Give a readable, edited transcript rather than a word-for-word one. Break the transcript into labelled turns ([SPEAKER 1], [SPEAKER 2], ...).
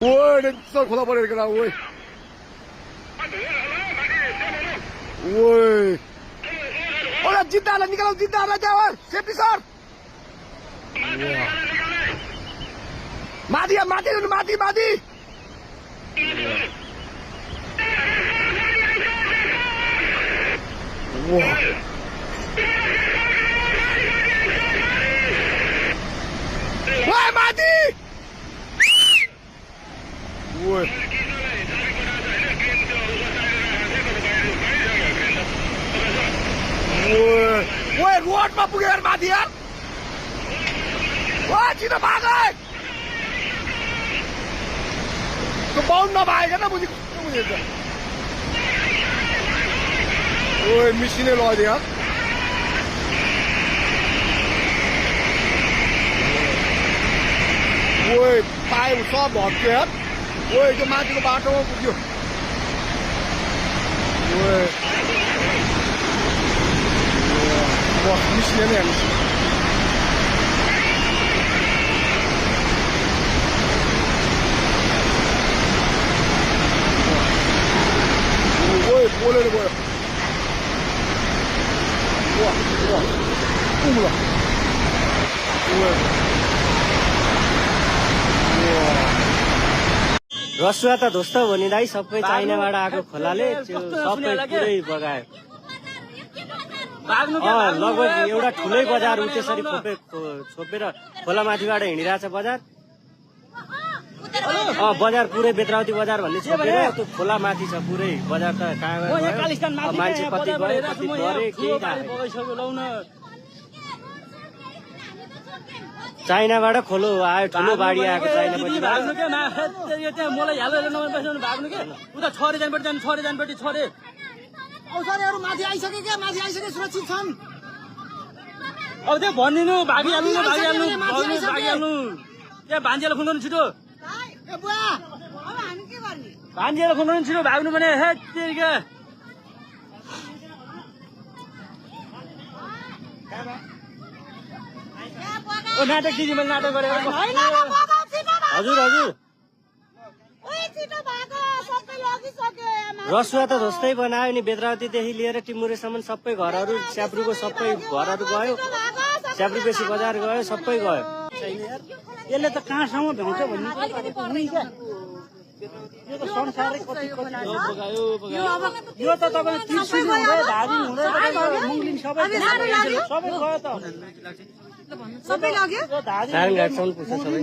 [SPEAKER 1] ओए सर खोला परेर केटा ओए ओए ओए जिद्दाहरूलाई निकालौ जिद्दाहरूलाई त्यहाँ सेफ्टी सर माथि माथि माथि माथि ओए माथि ओए ओए रोडमा पुगेर माथि यार ओए छिटो भाग त्यो बाउन्ड नभएछ त बुझेको बुझेछ ओए मिसिनै लगिदियो यार ओए पाए सब भत्क्यो यार ओए त्यो माथिको बाटोमा पुग्यो ओए बस मिसिने नै हेर्नुहोस् ओए बोलेर गयो
[SPEAKER 2] रसुवा त ध्वस्त हो नि दाइ सबै चाइनाबाट आएको खोलाले सबै पुरै बगायो लगभग एउटा ठुलै बजार उ त्यसरी छोपेर खोला माथिबाट हिँडिरहेछ बजार बजार पुरै बेत्रावती बजार भन्ने छोपेर त्यो खोला माथि छ पुरै बजार त कहाँ मान्छे कति गयो कति गरे केही चाइनाबाट खोलो आयो ठुलो बाढी आएको चाइनापछि
[SPEAKER 3] मलाई भाग्नु के उता छरे जानपट्टि जानु छरे जानपट्टि छरे औषधीहरू माथि आइसके क्या माथि आइसके सुरक्षित छन् अब त्यो भनिदिनु भागिहाल्नु भागिहाल्नु त्यहाँ भान्जेलाई खुन्नु छिटो भान्जेलाई खुन्नु छिटो भाग्नु भने नाटक दिदी मैले नाटक गरेँ
[SPEAKER 2] हजुर हजुर रसुवा त ध्वस्तै बनायो नि बेत्रावतीदेखि लिएर टिमुरेसम्म सबै घरहरू स्याब्रुको सबै घरहरू गयो स्याब्रु बेसी बजार गयो सबै गयो
[SPEAKER 3] यसले त कहाँसम्म भ्याउँछ भन्ने यो त संसारै कति यो त तपाईँ त्रिशुली हुँदै धादिङ हुँदै मुङ्लिङ सबै सबै गयो त
[SPEAKER 2] सारङघाटसम्म पुग्छ सबै